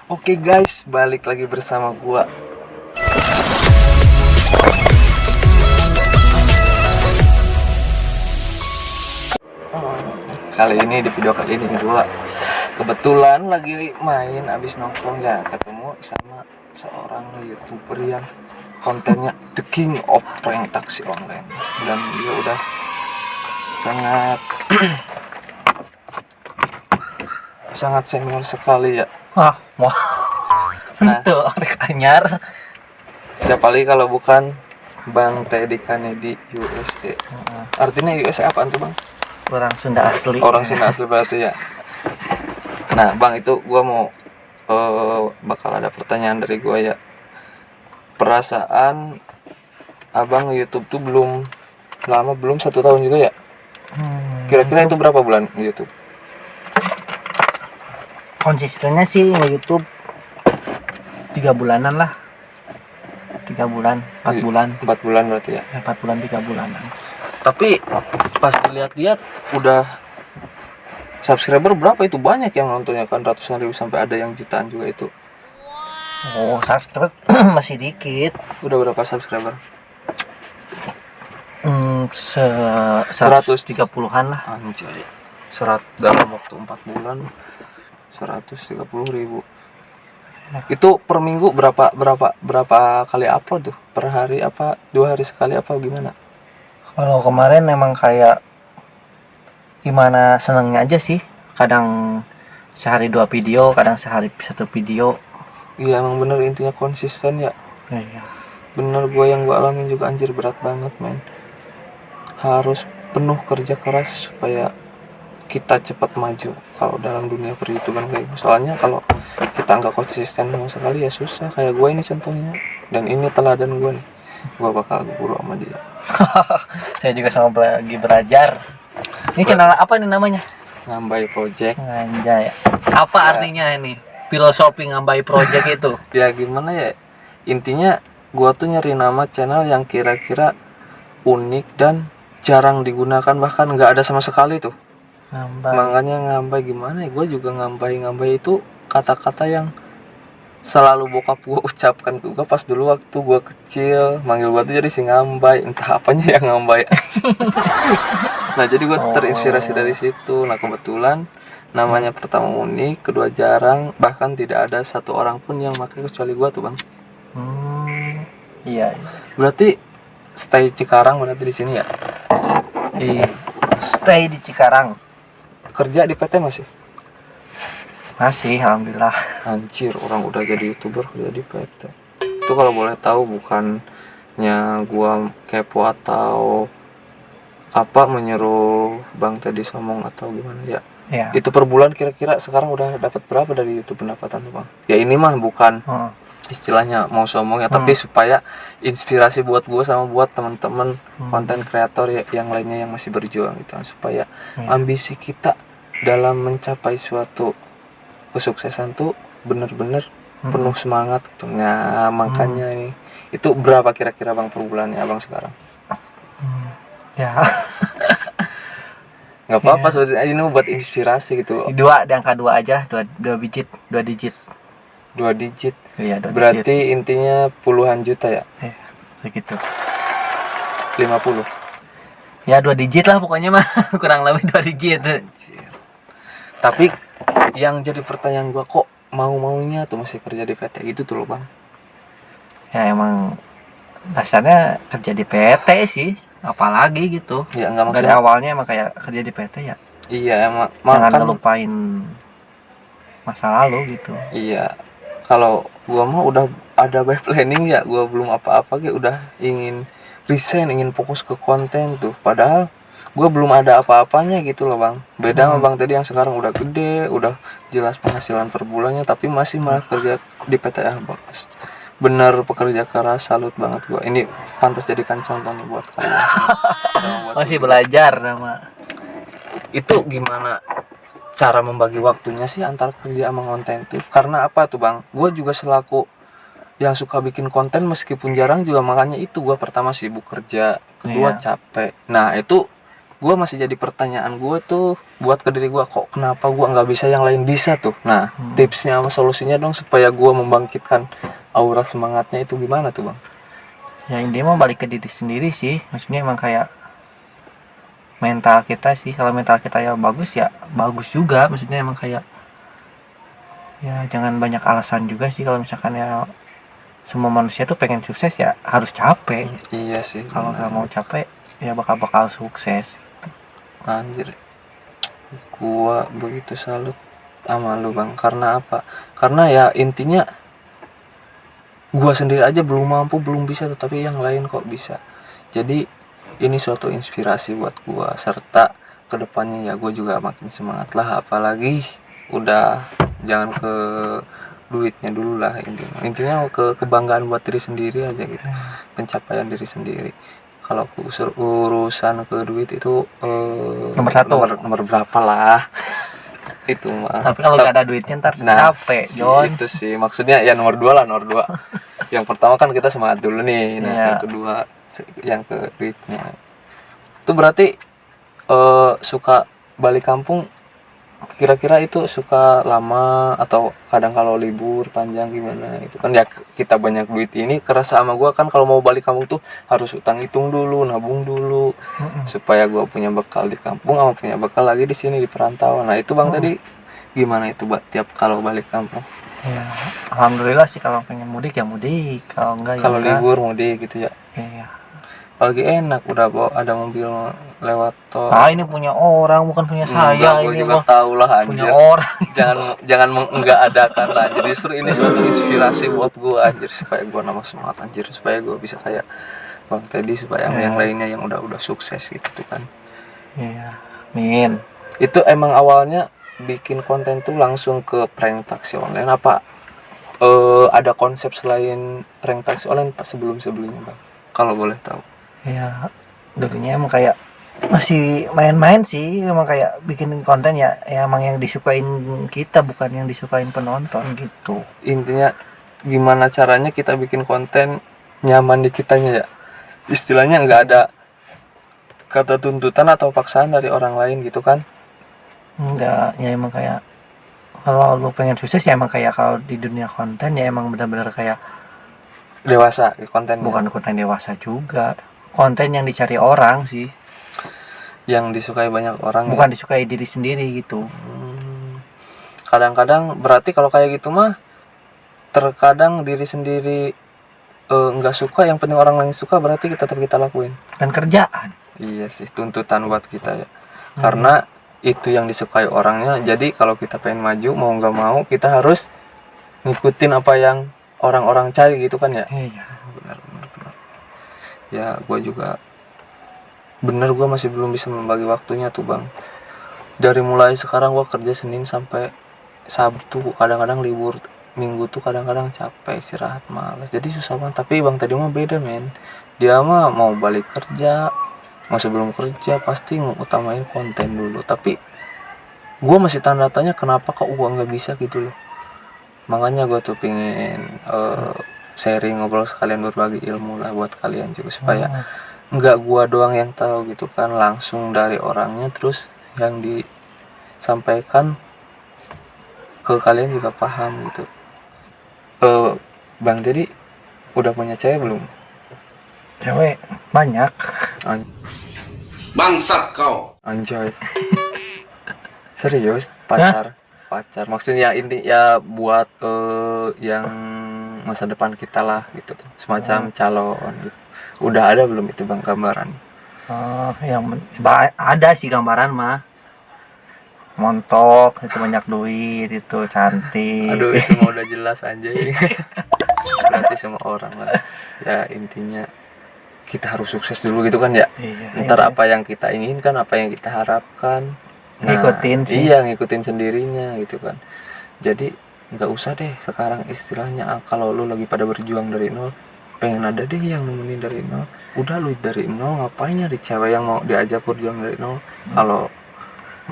Oke guys, balik lagi bersama gua. Kali ini di video kali ini gua kebetulan lagi main abis nongkrong ya, ketemu sama seorang YouTuber yang kontennya The King of Prank Taksi Online, dan dia udah sangat sangat senior sekali ya. Wah, Nah, itu arek anyar. siapa lagi kalau bukan Bang Teddy Kennedy USA. Artinya USA apaan tuh Bang? Orang Sunda asli. Orang Sunda asli berarti ya. Nah Bang, itu gua mau bakal ada pertanyaan dari gua ya. Perasaan Abang YouTube tuh belum lama, belum 1 tahun juga ya? Kira-kira itu berapa bulan YouTube? Konsistennya sih nge-YouTube 3 bulanan lah. 3 bulan, 4 bulan. 4 bulan berarti ya. 4 bulan 3 bulanan. Tapi pas dilihat-lihat udah subscriber berapa itu, banyak yang nontonnya kan, ratusan ribu sampai ada yang jutaan juga itu. Oh, subscriber masih dikit. Udah berapa subscriber? 130-an lah. Anjay. Dalam waktu 4 bulan 130.000. Itu per minggu berapa kali upload tuh? Per hari apa 2 hari sekali apa gimana? Kalau kemarin emang kayak gimana, senengnya aja sih. Kadang sehari 2 video, kadang sehari 1 video. Iya emang bener, intinya konsisten ya. Iya. Bener, yang gua alamin juga anjir, berat banget men. Harus penuh kerja keras supaya kita cepat maju kalau dalam dunia per YouTuber kayak gitu. Soalnya kalau kita nggak konsisten sama sekali ya susah. Kayak gue ini contohnya, dan ini teladan gue nih. Gue bakal guru sama dia. Saya juga sama lagi belajar. Ini channel apa nih namanya? Ngambai Project. Anjay. Apa artinya ini? Filosofi Ngambai Project itu? Ya gimana ya, intinya gue tuh nyari nama channel yang kira-kira unik dan jarang digunakan, bahkan nggak ada sama sekali tuh. Ngambai. Makanya ngambai gimana ya, gue juga ngambai itu kata-kata yang selalu bokap gue ucapkan ke gue pas dulu waktu gue kecil, manggil gue tuh jadi si ngambai, entah apanya yang ngambai. Nah jadi gue terinspirasi dari situ. Nah kebetulan namanya pertama unik, kedua jarang, bahkan tidak ada satu orang pun yang pakai kecuali gue tuh Bang. Iya. Berarti stay Cikarang berarti di sini ya? Iya. Stay di Cikarang. Kerja di PT masih? Masih, alhamdulillah. Anjir, orang udah jadi YouTuber kerja di PT. Itu kalau boleh tahu, bukannya gua kepo atau apa menyuruh Bang Teddy sombong atau gimana ya? Iya. Itu per bulan kira-kira sekarang udah dapat berapa dari YouTube pendapatan tuh Bang? Ya ini mah bukan istilahnya mau sombong ya, tapi supaya inspirasi buat gua sama buat teman-teman konten kreator ya, yang lainnya yang masih berjuang gitu, supaya ambisi kita dalam mencapai suatu kesuksesan tuh bener-bener penuh semangat gitu. Nah makanya ini, itu berapa kira-kira Bang per bulannya Abang sekarang? Ya. Nggak apa-apa, soalnya ini buat inspirasi gitu. Di angka 2 aja, 2 digit. 2 digit. Iya, 2 Berarti digit. intinya puluhan juta ya? Iya, segitu. 50. Ya 2 digit lah pokoknya mah. Kurang lebih 2 digit. Tapi yang jadi pertanyaan gua, kok mau-maunya tuh masih kerja di PT gitu tuh loh Bang? Ya emang dasarnya kerja di PT sih, apalagi gitu. Ya enggak, Dari maksudnya awalnya emang kayak kerja di PT ya. iya emang Jangan kan, ngelupain masa lalu gitu. iya. Kalau gua mah udah ada by planning ya, gua belum apa-apa kayak udah ingin resign, ingin fokus ke konten tuh. Padahal gua belum ada apa-apanya gitu loh Bang. Beda sama Bang tadi yang sekarang udah gede, udah jelas penghasilan per bulannya, tapi masih malah kerja di PT Bagus. Bener pekerja keras, salut banget gua. Ini pantas jadikan contoh nih buat kalian. Buat Masih belajar sama. itu gimana cara membagi waktunya sih antara kerja sama konten tuh? Karena apa tuh Bang, gue juga selaku yang suka bikin konten meskipun jarang juga, makanya itu gue pertama sibuk kerja, kedua capek. Nah itu gue masih jadi pertanyaan gue tuh buat ke diri gue, kok kenapa gue nggak bisa yang lain bisa tuh. Nah tipsnya sama solusinya dong supaya gue membangkitkan aura semangatnya itu gimana tuh bang? Ya intinya mau balik ke diri sendiri sih, maksudnya emang kayak mental kita sih, kalau mental kita ya bagus juga, maksudnya emang kayak ya jangan banyak alasan juga sih. Kalau misalkan ya semua manusia tuh pengen sukses ya harus capek. Iya sih, kalau nggak mau capek ya bakal sukses. anjir, gua begitu salut sama lu bang. Karena apa? Karena ya intinya gua sendiri aja belum mampu, belum bisa, tetapi yang lain kok bisa. Jadi ini suatu inspirasi buat gua, serta kedepannya ya gua juga makin semangat lah. Apalagi udah jangan ke duitnya dulu lah, intinya ke kebanggaan buat diri sendiri aja gitu, pencapaian diri sendiri. Kalau urusan ke duit itu Nomor satu. nomor berapa lah itu mah. Tapi kalau nggak ada duitnya ntar capek John. Itu sih maksudnya ya nomor dua lah, nomor dua. Yang pertama kan kita semangat dulu nih. Nah yang kedua yang ke duitnya itu berarti suka balik kampung kira-kira itu suka lama atau kadang kalau libur panjang gimana itu kan ya. Kita banyak duit ini kerasa sama gue kan, kalau mau balik kampung tuh harus utang hitung dulu, nabung dulu supaya gue punya bekal di kampung sama punya bekal lagi di sini di perantauan. Nah itu bang tadi gimana itu tiap kalau balik kampung? Ya alhamdulillah sih, kalau pengen mudik ya mudik, kalau enggak ya kalau libur mudik gitu ya. Iya. Lagi enak udah bawa ada mobil lewat tol. Ini punya orang bukan punya saya. Gue ini juga mah tahu lah anjir. punya orang. jangan enggak adakan lah anjir. Justru ini suatu inspirasi buat gue anjir, supaya gue nambah semangat anjir, supaya gue bisa kayak Bang Teddy, supaya yang lainnya yang udah sukses gitu kan. Iya, amin. Itu emang awalnya bikin konten tuh langsung ke prank taksi online apa ada konsep selain prank taksi online pas sebelumnya bang, kalau boleh tahu? Ya dulunya emang kayak masih main-main sih, emang kayak bikin konten ya emang yang disukain kita bukan yang disukain penonton gitu. Intinya gimana caranya kita bikin konten nyaman di kitanya ya, istilahnya nggak ada kata tuntutan atau paksaan dari orang lain gitu kan. Enggak, ya emang kayak kalau lu pengen sukses ya emang kayak kalau di dunia konten ya emang benar-benar kayak dewasa konten, bukan konten dewasa juga, konten yang dicari orang sih, yang disukai banyak orang bukan ya? disukai diri sendiri gitu. Kadang-kadang berarti kalau kayak gitu mah terkadang diri sendiri nggak suka, yang penting orang lain suka, berarti kita tetap kita lakuin Dan kerjaan. Iya sih, tuntutan buat kita ya. Karena itu yang disukai orangnya, jadi kalau kita pengen maju mau nggak mau kita harus ngikutin apa yang orang-orang cari gitu kan ya. Iya. Benar. Ya gue juga bener, gue masih belum bisa membagi waktunya tuh bang. Dari mulai sekarang gue kerja Senin sampai Sabtu, kadang-kadang libur Minggu tuh kadang-kadang capek, istirahat malas, jadi susah banget. Tapi bang tadi mah beda men, dia mah mau balik kerja, mau sebelum kerja pasti ngutamain konten dulu. Tapi gue masih tanda tanya kenapa kok gue nggak bisa gitu loh. Makanya gue tuh pengen sharing, ngobrol sekalian, berbagi ilmu lah buat kalian juga, supaya nggak gue doang yang tahu gitu kan, langsung dari orangnya terus yang disampaikan ke kalian juga paham gitu. Bang jadi udah punya cewek belum? Cewek banyak. Bangsat kau. Anjay. Serius pacar? Pacar maksudnya ini ya buat yang masa depan kita lah gitu, semacam calon gitu. Udah ada belum itu bang gambaran? Ada sih gambaran mah, montok itu, banyak duit itu, cantik. Aduh itu mah udah jelas anjay. Berarti semua orang lah ya, intinya kita harus sukses dulu gitu kan ya. Ntar apa yang kita inginkan, apa yang kita harapkan, ngikutin sih. Iya ngikutin sendirinya gitu kan. Jadi nggak usah deh sekarang istilahnya kalau lu lagi pada berjuang dari nol, pengen ada deh yang nemenin dari nol. Udah lu dari nol, ngapain nyari cewek yang mau diajak berjuang dari nol? Kalau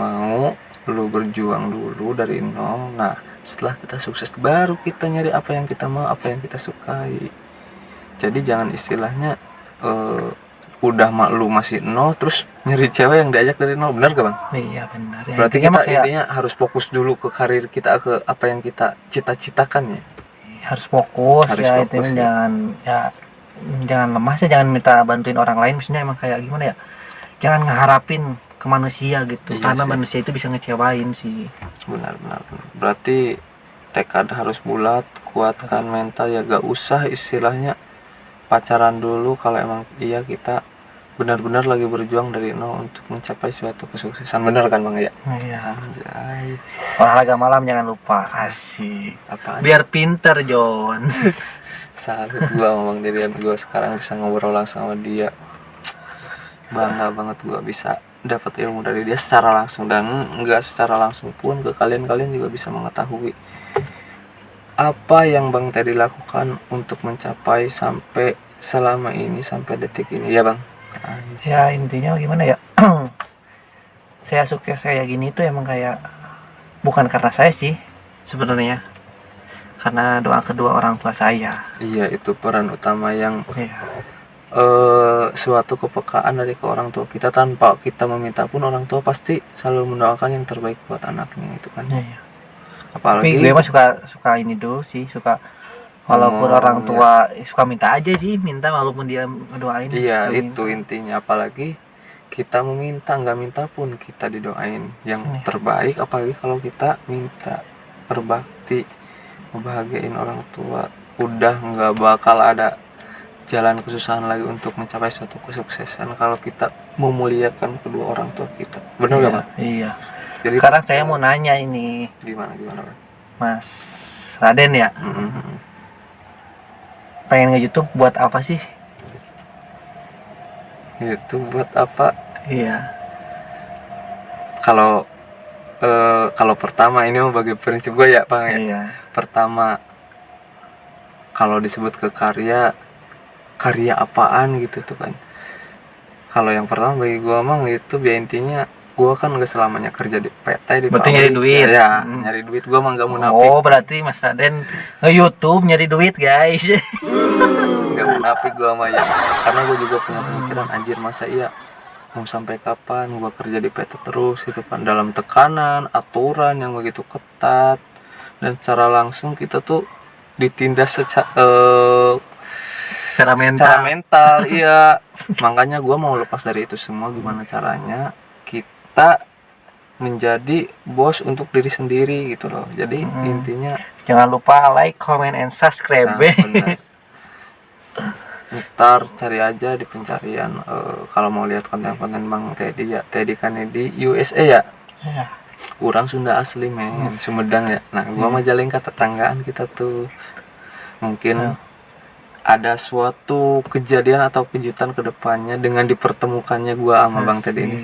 mau lu berjuang dulu dari nol, nah setelah kita sukses baru kita nyari apa yang kita mau, apa yang kita sukai. Jadi jangan istilahnya udah malu masih nol, terus nyari cewek yang diajak dari nol, benar gak bang? Iya benar ya, Berarti kita intinya harus fokus dulu ke karir kita, ke apa yang kita cita-citakan ya. harus fokus Harus ya, fokus, itu ya. jangan lemah sih, jangan minta bantuin orang lain, maksudnya emang kayak gimana ya, jangan ngeharapin ke manusia gitu. Iya karena sih. manusia itu bisa ngecewain sih. Benar. Berarti tekad harus bulat, kuatkan mental ya, gak usah istilahnya pacaran dulu kalau emang iya kita benar-benar lagi berjuang dari nol untuk mencapai suatu kesuksesan, benar kan bang ya? Iya. Anjay. Olahraga malam jangan lupa, asik. Apaan? Biar pinter John. Salut gua sama bang Dedian, gua sekarang bisa ngobrol langsung sama dia, bangga banget gua bisa dapat ilmu dari dia secara langsung, dan enggak secara langsung pun ke kalian juga bisa mengetahui apa yang Bang Teddy lakukan untuk mencapai sampai selama ini, sampai detik ini ya bang. Ya intinya gimana ya, saya sukses kayak gini tuh emang kayak bukan karena saya sih sebenarnya, karena doa kedua orang tua saya. Iya, itu peran utama yang Iya. Suatu kepekaan dari ke orang tua kita, tanpa kita meminta pun orang tua pasti selalu mendoakan yang terbaik buat anaknya itu kan. Iya. Apalagi Tapi gue mah suka ini dulu sih, suka walaupun orang tua suka minta aja sih, minta walaupun dia ngedoain. iya minta. itu intinya, apalagi kita meminta, nggak minta pun kita didoain yang terbaik, apalagi kalau kita minta berbakti ngebahagiain orang tua, udah nggak bakal ada jalan kesusahan lagi untuk mencapai suatu kesuksesan kalau kita memuliakan kedua orang tua kita, benar nggak bang? Iya. Jadi Sekarang saya mau nanya ini, gimana bang? Mas Raden ya, pengen nge-YouTube buat apa sih? Itu buat apa? Iya. Kalau pertama ini mau bagi prinsip gue ya bang ya. Iya. Pertama, kalau disebut ke karya apaan gitu tuh kan. Kalau yang pertama bagi gue emang itu biar intinya gue kan gak selamanya kerja di PT di Berarti pabrik. nyari duit. Ya, nyari duit, gue emang gak munafik. Oh berarti Mas Raden nge-YouTube nyari duit guys. Gak munafik gue sama ya, karena gue juga punya pemikiran, anjir masa iya mau sampai kapan gue kerja di PT terus gitu kan, dalam tekanan aturan yang begitu ketat, dan secara langsung kita tuh ditindas secara mental. Iya, makanya gue mau lepas dari itu semua. Gimana caranya kita menjadi bos untuk diri sendiri gitu loh. Jadi intinya Jangan lupa like, comment, and subscribe. nah, benar. Ntar cari aja di pencarian kalau mau lihat konten-konten Bang Teddy ya, Teddy kan di USA ya. Ya. Orang Sunda asli men, Sumedang ya. Nah, gua mah Jalengka, tetanggaan kita tuh. Mungkin ada suatu kejadian atau kejutan kedepannya dengan dipertemukannya gua sama Bang Teddy ini,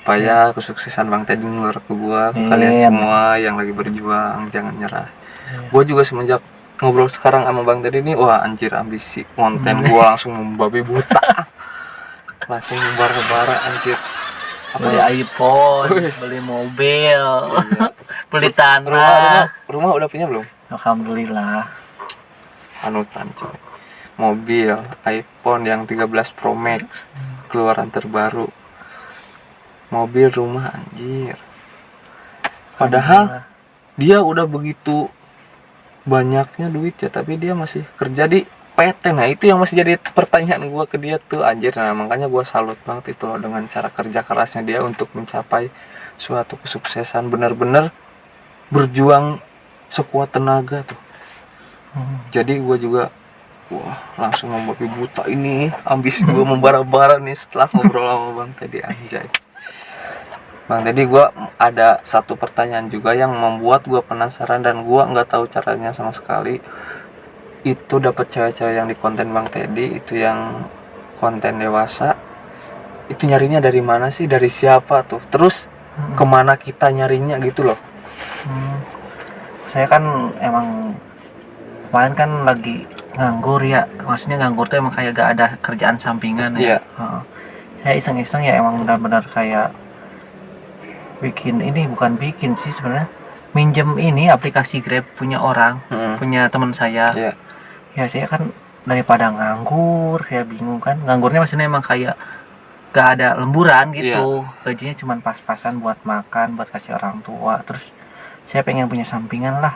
supaya kesuksesan Bang Teddy nular ke gua, ke kalian semua yang lagi berjuang, jangan nyerah. Gua juga semenjak ngobrol sekarang sama Bang Teddy ini, wah anjir ambisi konten gua langsung membabi buta. Langsung membara-bara anjir. Beli iPhone, beli mobil, beli tanah. Rumah udah punya belum? Alhamdulillah. Panutan coy. Mobil, iPhone yang 13 Pro Max, keluaran terbaru. Mobil, rumah, anjir. Padahal dia udah begitu banyaknya duit ya, tapi dia masih kerja di PT. Nah itu yang masih jadi pertanyaan gue ke dia tuh, anjir. Nah makanya gue salut banget itu loh dengan cara kerja kerasnya dia untuk mencapai suatu kesuksesan, benar-benar berjuang sekuat tenaga tuh. Jadi gue juga wah langsung membabi buta ini, ambisi gue membara-bara nih setelah ngobrol sama Bang Teddy, anjay. Bang Teddy, gue ada satu pertanyaan juga yang membuat gue penasaran dan gue nggak tahu caranya sama sekali. Itu dapat cewek-cewek yang di konten Bang Teddy itu, yang konten dewasa, itu nyarinya dari mana sih, dari siapa tuh, terus kemana kita nyarinya gitu loh. Saya kan emang kemarin kan lagi nganggur ya, maksudnya nganggur tuh emang kayak gak ada kerjaan sampingan ya. Saya iseng-iseng ya, emang benar-benar kayak bikin ini, bukan bikin sih sebenarnya, minjem ini aplikasi Grab punya orang, punya teman saya. Ya saya kan daripada nganggur, ya bingung kan. Nganggurnya maksudnya emang kayak gak ada lemburan gitu. Gajinya cuma pas-pasan buat makan, buat kasih orang tua. Terus saya pengen punya sampingan lah.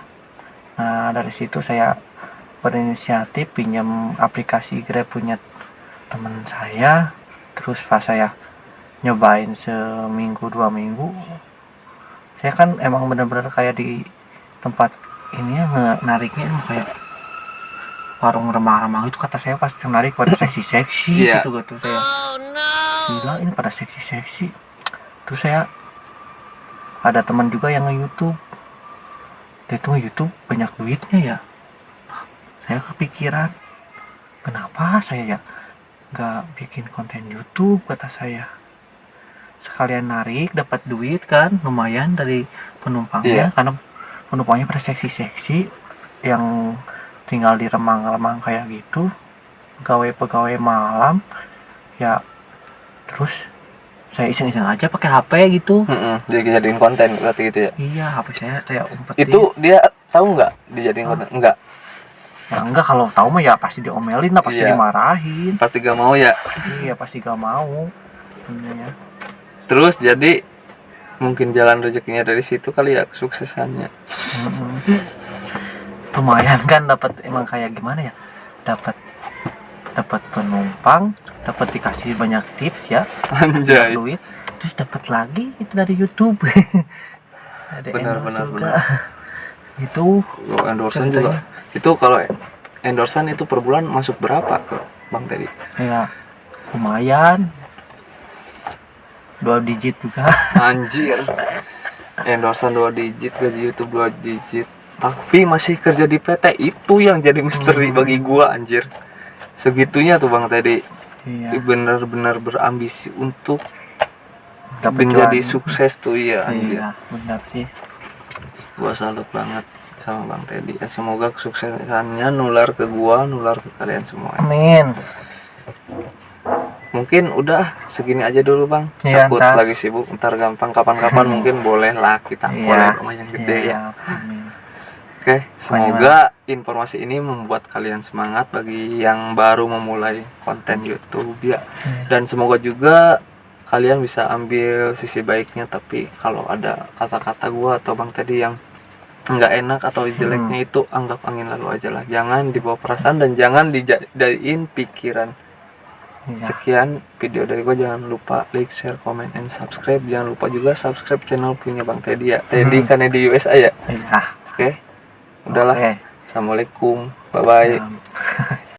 Nah dari situ saya berinisiatif pinjam aplikasi Grab punya teman saya. Terus pas saya nyobain seminggu 2 minggu, saya kan emang bener-bener kayak di tempat ini ya, nariknya emang kayak warung remah-remah itu, kata saya pas narik pada seksi-seksi gitu saya gila ini pada seksi-seksi. Terus saya ada teman juga yang nge-YouTube, dia tuh YouTube banyak duitnya ya. Saya kepikiran, kenapa saya ya nggak bikin konten YouTube, kata saya. Sekalian narik dapat duit kan lumayan dari penumpangnya, karena penumpangnya pada seksi-seksi yang tinggal di remang-remang kayak gitu, pegawai malam ya. Terus saya iseng-iseng aja pakai HP gitu. Jadi jadiin konten berarti gitu ya. Iya, HP saya umpetin. Itu dia tahu nggak dijadiin konten? Enggak. Ya enggak, kalau tahu mah ya pasti diomelin lah, pasti dimarahin. Pasti gak mau ya. Iya, pasti gak mau. Ya. Terus jadi mungkin jalan rezekinya dari situ kali ya, kesuksesannya. Lumayan kan, dapat emang kayak gimana ya? Dapat penumpang, dapat dikasih banyak tips ya. Anjay. Duit, terus dapat lagi itu dari YouTube. Ada benar. Itu endorsean juga. Itu kalau endorsean itu per bulan masuk berapa ke Bang Teddy? Ya lumayan, 2 digit juga. Anjir. Endorsean 2 digit, gaji YouTube 2 digit. Tapi masih kerja di PT, itu yang jadi misteri bagi gua anjir. Segitunya tuh Bang Teddy. Iya. Benar-benar berambisi untuk Dapet menjadi cuan. Sukses tuh ya anjir. Iya, benar sih. Gua salut banget sama Bang Teddy. Semoga kesuksesannya nular ke gua, nular ke kalian semua. Amin. Mungkin udah segini aja dulu Bang. Iya, Takut lagi sibuk, ntar gampang kapan-kapan mungkin boleh lah kita boleh rumah yang gede ya. Amin. Oke, semoga informasi ini membuat kalian semangat bagi yang baru memulai konten YouTube ya. Dan semoga juga kalian bisa ambil sisi baiknya, tapi kalau ada kata-kata gua atau Bang Teddy yang nggak enak atau jeleknya itu anggap angin lalu aja lah. Jangan dibawa perasaan dan jangan dijadiin pikiran. Iya. Sekian video dari gua, jangan lupa like, share, comment, and subscribe. Jangan lupa juga subscribe channel punya Bang Teddy ya. Teddy kan di USA ya. Iya. Oke. Udahlah. Oke. Assalamualaikum. Bye bye. Ya.